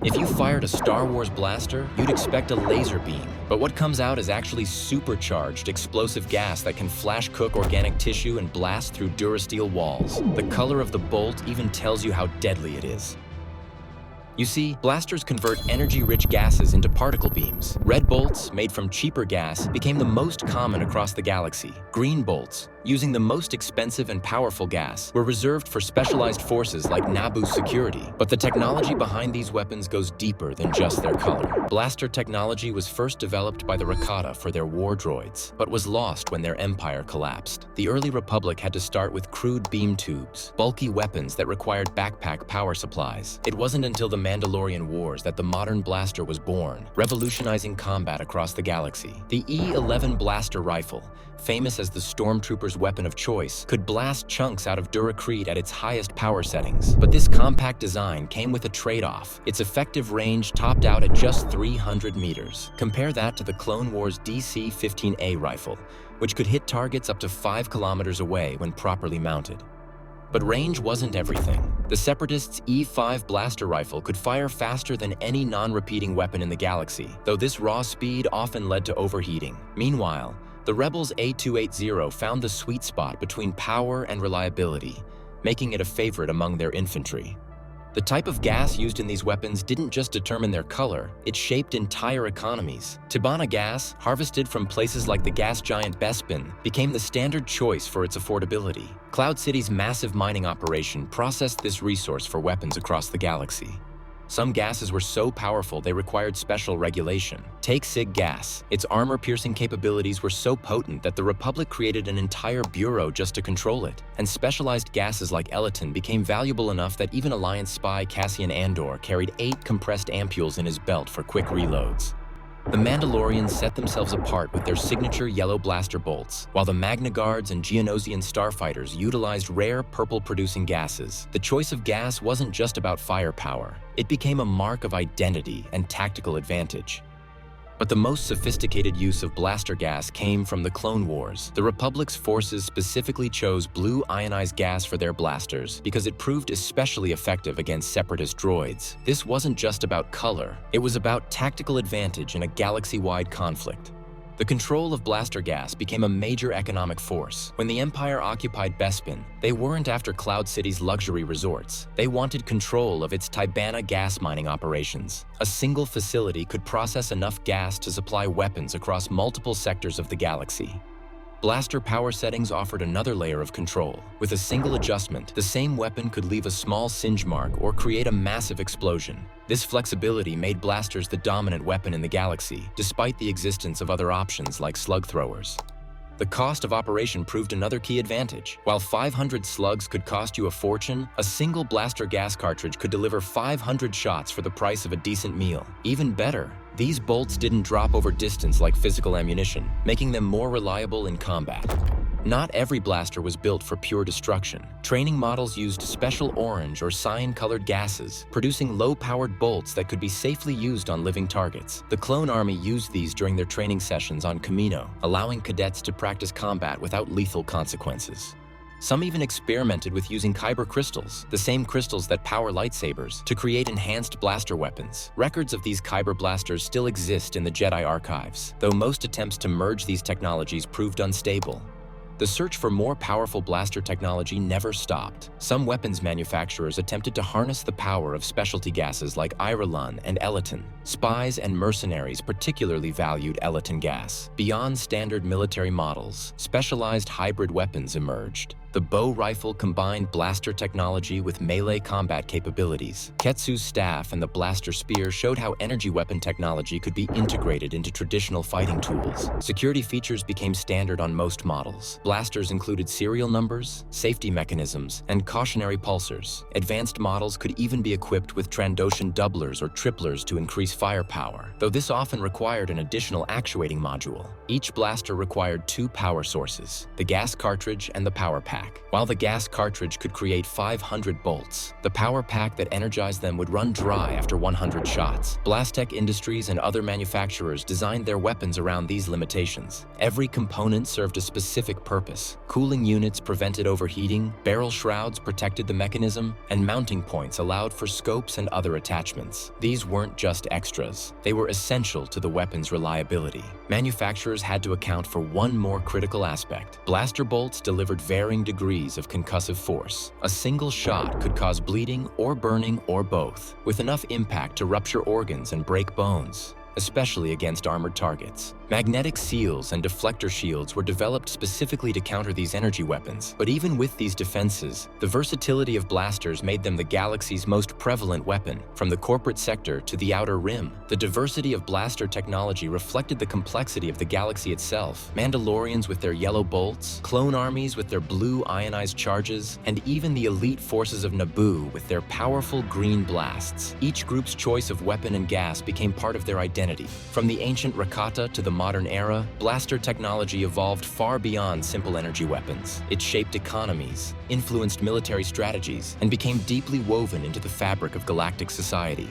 If you fired a Star Wars blaster, you'd expect a laser beam. But what comes out is actually supercharged explosive gas that can flash cook organic tissue and blast through durasteel walls. The color of the bolt even tells you how deadly it is. You see, blasters convert energy-rich gases into particle beams. Red bolts, made from cheaper gas, became the most common across the galaxy. Green bolts, using the most expensive and powerful gas, were reserved for specialized forces like Naboo Security. But the technology behind these weapons goes deeper than just their color. Blaster technology was first developed by the Rakata for their war droids, but was lost when their empire collapsed. The early Republic had to start with crude beam tubes, bulky weapons that required backpack power supplies. It wasn't until the Mandalorian Wars that the modern blaster was born, revolutionizing combat across the galaxy. The E-11 blaster rifle, famous as the Stormtroopers' weapon of choice, could blast chunks out of duracrete at its highest power settings. But this compact design came with a trade-off. Its effective range topped out at just 300 meters. Compare that to the Clone Wars DC-15A rifle, which could hit targets up to 5 kilometers away when properly mounted. But range wasn't everything. The Separatists' E5 blaster rifle could fire faster than any non-repeating weapon in the galaxy, though this raw speed often led to overheating. Meanwhile, the Rebels' A280 found the sweet spot between power and reliability, making it a favorite among their infantry. The type of gas used in these weapons didn't just determine their color, it shaped entire economies. Tibanna gas, harvested from places like the gas giant Bespin, became the standard choice for its affordability. Cloud City's massive mining operation processed this resource for weapons across the galaxy. Some gases were so powerful they required special regulation. Take Sig gas. Its armor-piercing capabilities were so potent that the Republic created an entire bureau just to control it. And specialized gases like Elaton became valuable enough that even Alliance spy Cassian Andor carried 8 compressed ampules in his belt for quick reloads. The Mandalorians set themselves apart with their signature yellow blaster bolts, while the Magna Guards and Geonosian starfighters utilized rare purple-producing gases. The choice of gas wasn't just about firepower. It became a mark of identity and tactical advantage. But the most sophisticated use of blaster gas came from the Clone Wars. The Republic's forces specifically chose blue ionized gas for their blasters because it proved especially effective against Separatist droids. This wasn't just about color, it was about tactical advantage in a galaxy-wide conflict. The control of blaster gas became a major economic force. When the Empire occupied Bespin, they weren't after Cloud City's luxury resorts. They wanted control of its Tibanna gas mining operations. A single facility could process enough gas to supply weapons across multiple sectors of the galaxy. Blaster power settings offered another layer of control. With a single adjustment, the same weapon could leave a small singe mark or create a massive explosion. This flexibility made blasters the dominant weapon in the galaxy, despite the existence of other options like slug throwers. The cost of operation proved another key advantage. While 500 slugs could cost you a fortune, a single blaster gas cartridge could deliver 500 shots for the price of a decent meal. Even better, these bolts didn't drop over distance like physical ammunition, making them more reliable in combat. Not every blaster was built for pure destruction. Training models used special orange or cyan-colored gases, producing low-powered bolts that could be safely used on living targets. The Clone Army used these during their training sessions on Kamino, allowing cadets to practice combat without lethal consequences. Some even experimented with using kyber crystals, the same crystals that power lightsabers, to create enhanced blaster weapons. Records of these kyber blasters still exist in the Jedi archives, though most attempts to merge these technologies proved unstable. The search for more powerful blaster technology never stopped. Some weapons manufacturers attempted to harness the power of specialty gases like Irelon and Elaton. Spies and mercenaries particularly valued Elaton gas. Beyond standard military models, specialized hybrid weapons emerged. The bow rifle combined blaster technology with melee combat capabilities. Ketsu's staff and the blaster spear showed how energy weapon technology could be integrated into traditional fighting tools. Security features became standard on most models. Blasters included serial numbers, safety mechanisms, and cautionary pulsers. Advanced models could even be equipped with Trandoshan doublers or triplers to increase firepower, though this often required an additional actuating module. Each blaster required 2 power sources, the gas cartridge and the power pack. pack. While the gas cartridge could create 500 bolts, the power pack that energized them would run dry after 100 shots. Blastech Industries and other manufacturers designed their weapons around these limitations. Every component served a specific purpose. Cooling units prevented overheating, barrel shrouds protected the mechanism, and mounting points allowed for scopes and other attachments. These weren't just extras. They were essential to the weapon's reliability. Manufacturers had to account for one more critical aspect. Blaster bolts delivered varying degrees of concussive force. A single shot could cause bleeding or burning or both, with enough impact to rupture organs and break bones, especially against armored targets. Magnetic seals and deflector shields were developed specifically to counter these energy weapons. But even with these defenses, the versatility of blasters made them the galaxy's most prevalent weapon. From the corporate sector to the outer rim, the diversity of blaster technology reflected the complexity of the galaxy itself. Mandalorians with their yellow bolts, clone armies with their blue ionized charges, and even the elite forces of Naboo with their powerful green blasts. Each group's choice of weapon and gas became part of their identity. From the ancient Rakata to the modern era, blaster technology evolved far beyond simple energy weapons. It shaped economies, influenced military strategies, and became deeply woven into the fabric of galactic society.